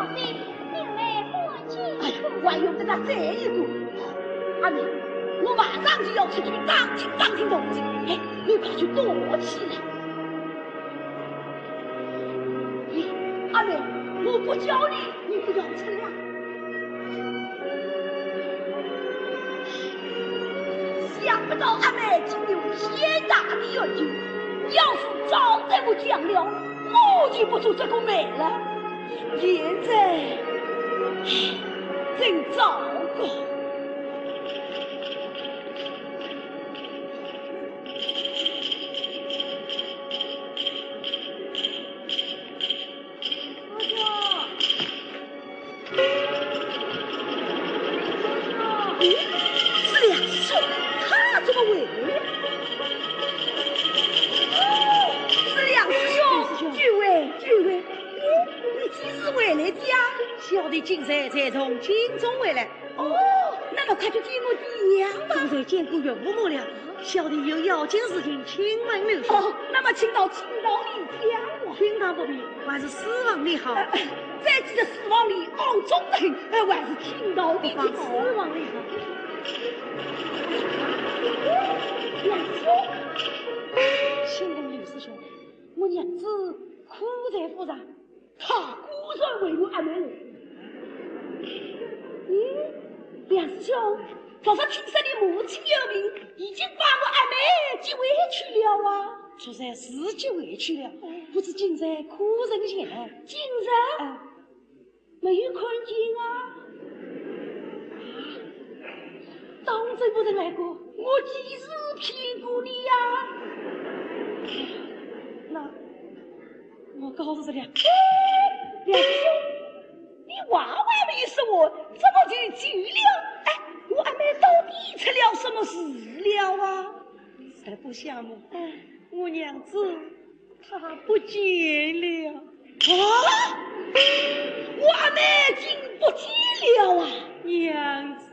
小弟并没过去。哎呀，还用得着这一个？阿妹，我马上就要出去当听动静，哎，你快去躲起来。阿妹，我不教你，你不要成了。想不到阿妹竟有天大的远见，要是早在我讲了，我就不做这个妹了。现在真糟糕。是两兄，他怎么回来？是两兄，诸位，你几时回来的呀？小弟今日才从京中回来。哦，那么快就见我娘吧。刚才见过岳母母了，小弟有要紧事情，请问刘兄。哦，那么请到青岛里讲我。厅堂不必，还是死亡里好。再记得死亡里昂中的很，还是青岛里好。死亡里好。两兄，请问刘师兄，我娘子苦在府上，她孤身为我阿妹。两师兄，早上听说你母亲有病，已经把我阿妹接回去了啊。出在自己回去了，不知今日苦人前。今日没有看见啊。当真不曾来过，我几时骗过你呀？那我告诉这两兄，你话还没说我，怎么就急了？哎，我阿妹到底出了什么事了啊？实不相瞒，我娘子她不见了。啊！我阿妹竟不见了啊！娘子，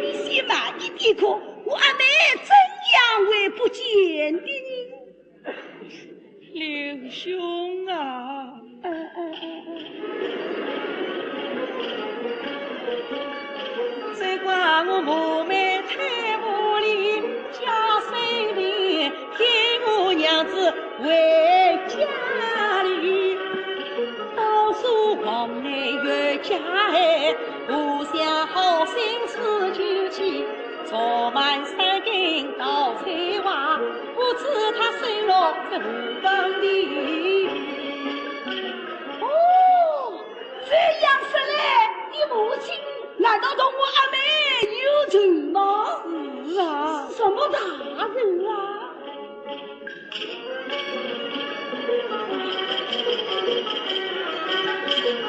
你先慢一点可，我阿妹怎样会不见的呢？刘兄啊，只怪我母妹太无理，家生病，骗我娘子回家里。到处往内有家海，互相好心思就去，坐满三根稻菜花，不知他生落这何方里。哦，这样说来，你母亲难道同我阿妹有仇吗？是啊，什么大人啊？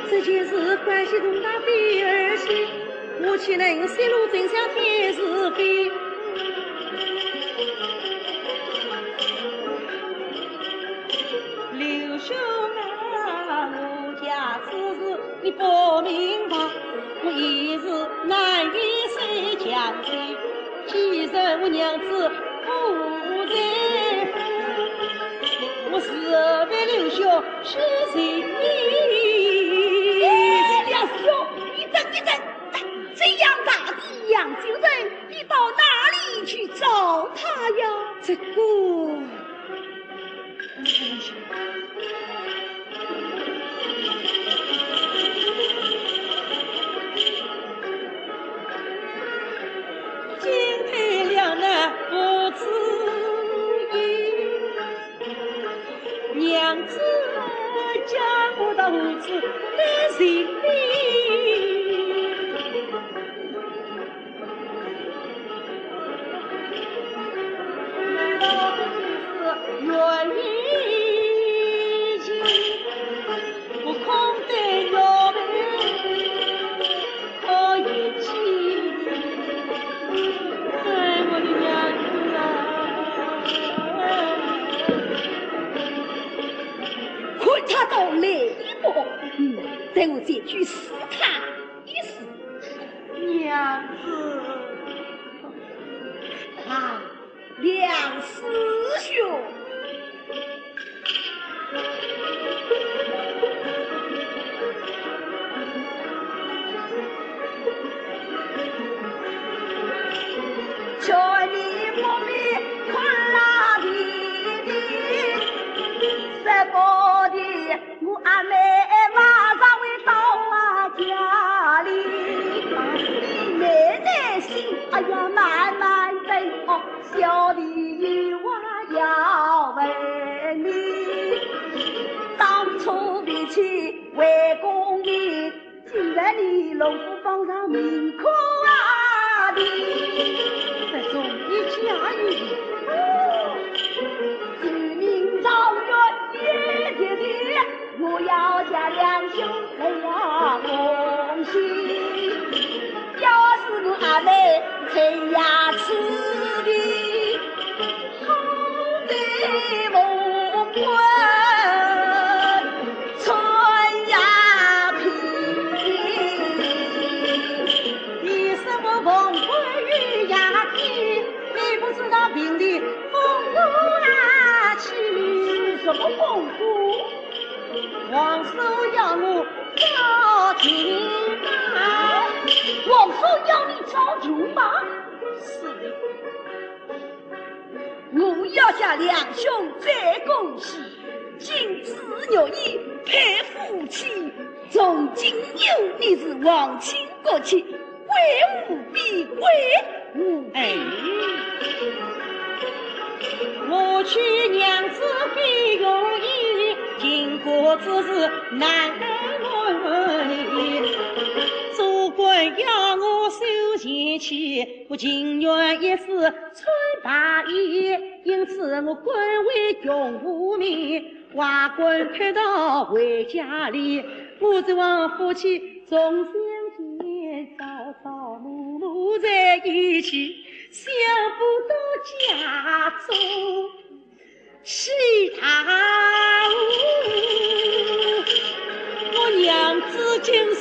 这件事关系重大非儿戏，我岂能泄露真相添是非？刘兄啊，我家此事你不明白，我一时难以谁讲谁。既然我娘子不在府，我是为刘兄是谁你？两兄，你等一等，这样大的扬州人，你到哪里去找他呀？这个。今天两难不知意，娘子家不到屋子难寻觅。难道是愿意情，不空对我们可以情。哎，我的娘子啊！看他到来不？等我再去试他一试。娘子啊，梁师兄。龙虎榜上名可啊的，这终于驾驭。举名状元也爹爹，我要家两兄来呀恭喜。要是我阿妹陈牙齿的，好在蒙混。平地风骨拿起，什么风骨？王叔要我招军马，王叔要你招军马？是的，我要向两兄再恭喜，今子有意配夫妻，从今有你是皇亲国戚，归吾必归吾。哎。我娶娘子非容易，经过之事难得你。主官要我收前妻，我情愿一世穿白衣，因此我官为穷无名，外官推到回家里。我指望夫妻重相见，朝朝暮暮在一起。想不到家中是他我娘子竟生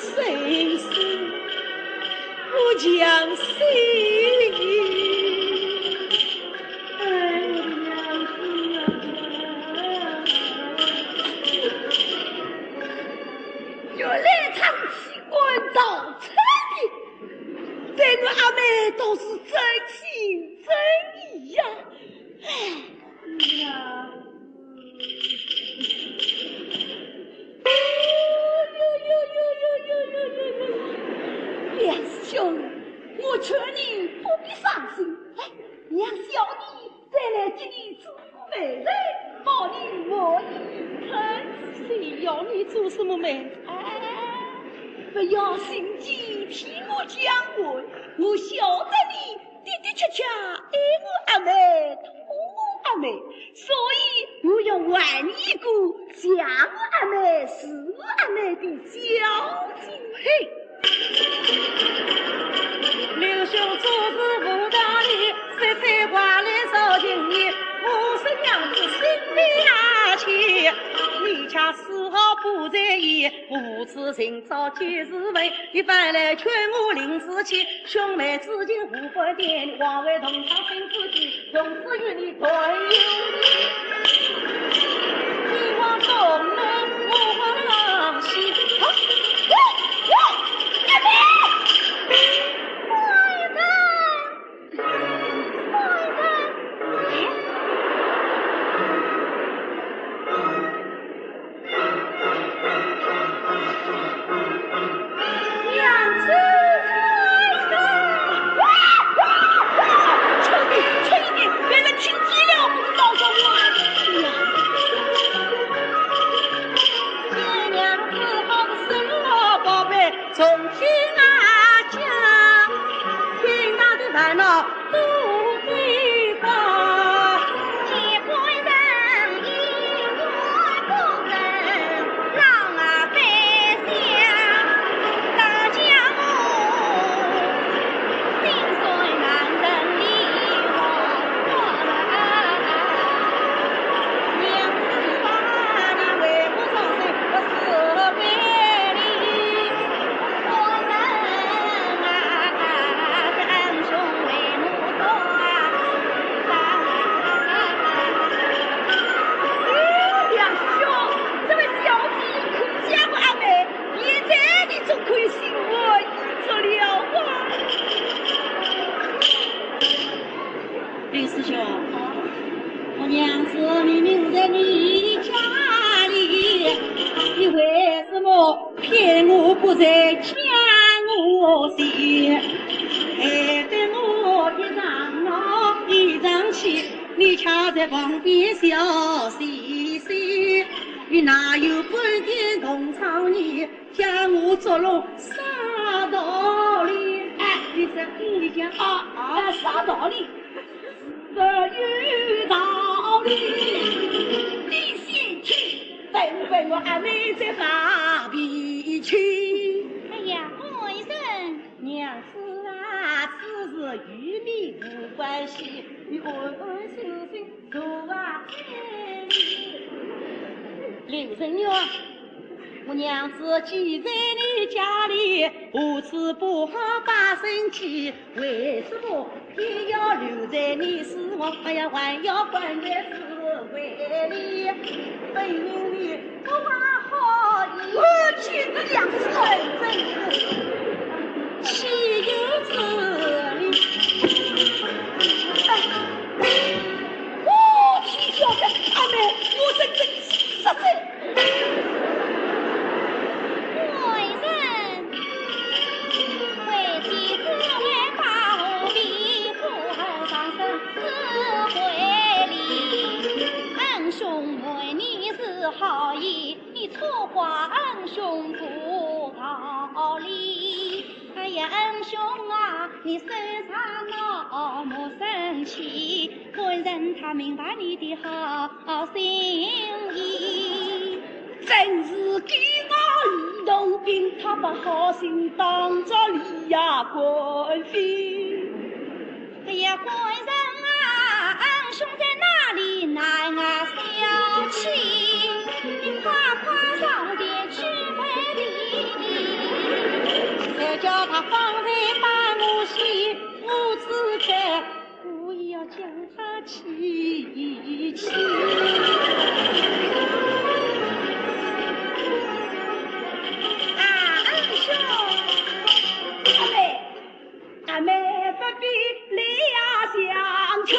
死不将心。哎，娘子原来他是器官造成的，对我阿妹都是真心真意呀！梁师兄，我劝你不必伤心，让小弟再来接你做媒人，保你我一疼。谁要你做什么媒？不要心急替我讲话，我晓得你的的确确爱我阿妹，疼我阿妹，所以我要还你一个想我阿妹、是我阿妹的孝敬。嘿，刘兄做事不道理，谁才话来烧情意，我是娘子心里拿起。你恰丝毫不在意，无此今朝皆是为，你反来劝我临死前，兄妹之间互不点，枉为同场生知己，从此与你同有你。希望东门我往西，阿妹。从天啊讲，天大的烦恼都会放。结婚人因我不能让啊白相，大家我心酸难忍离我娘子把你为我伤心，我是为林师兄，我娘子明明在你家里，你为什么骗我不在家我心？害得我一场闹一场气，你恰在旁边笑嘻嘻。你哪有半点同场意，将我捉弄杀道理？哎，你在屋里讲啥道理？不有道理。你先去，等我阿妹再发脾气。哎呀，外甥，娘子啊，此事与你无关系，你安安心心坐啊这里。刘神月，我娘子既在你家里，何此不好把身去？为什么偏要留在你死亡？哎呀，还要关在死怀里？本人你不怀好意，我去你娘子！真是岂有此理！我去叫的阿妹，我真实在。外甥，为妻子为把我庇护后上身自怀里，恩兄为你是好意，你错怪恩兄不道理。哎呀，恩兄啊，你身上那么生气，本人他明白你的好心意。真是给我移动兵，他把好心当着李呀官妃。哎呀，官人啊，恩兄在哪里？奈我小气，你快快上前去回礼。再叫他放在把我心，我只该故意要将他气气。阿妹不必来呀相劝，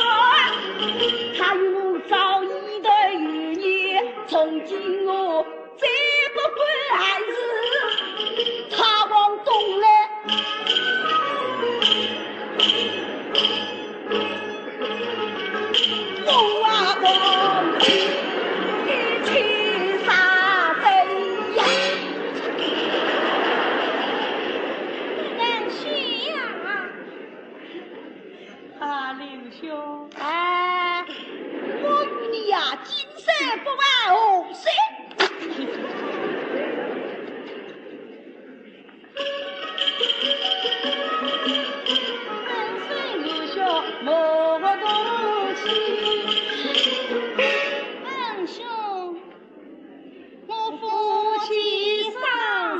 他有早已的余孽，从今我再不管事，他往东来。我啊我，一起杀贼呀！人去呀！啊，刘兄，哎，我与你呀，今生不完后生。恩孙刘兄莫动气。恩兄，我夫妻双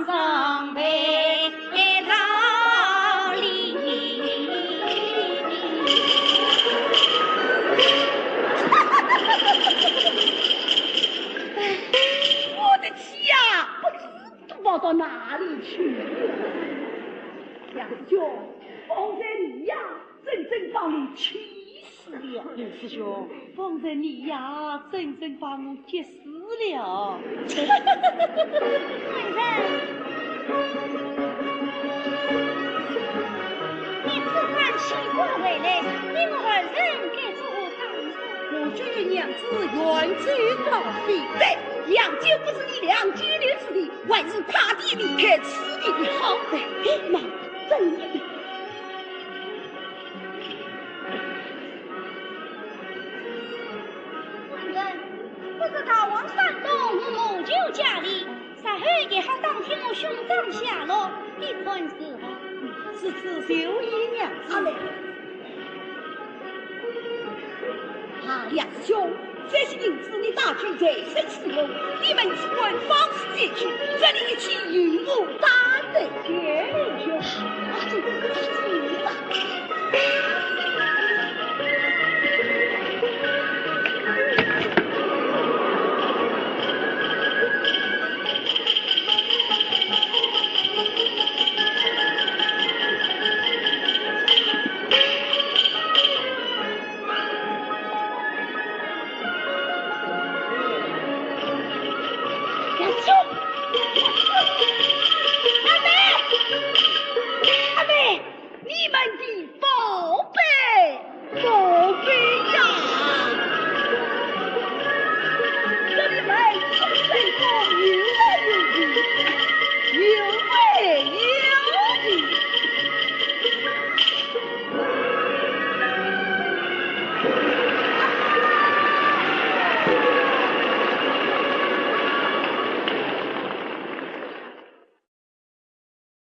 双为道理。我的气呀，不知都跑到哪里去了。杨兄，放在你呀，真正把你气死了。刘师兄，方才你呀，真正把我急死了。官人，你此番奇怪回来，你我二人该做当事。我觉娘子远走高飞，对，杨九不是你两居留之地，还是快点离开此地好。那真的。官人，不是逃往山东谋救家里，稍后也好当天我兄长下落，你看是否？此次就依娘子。杨兄，这些银子你大举在身使用，你们只管方式解决，这里一起与我打的。绝对就是。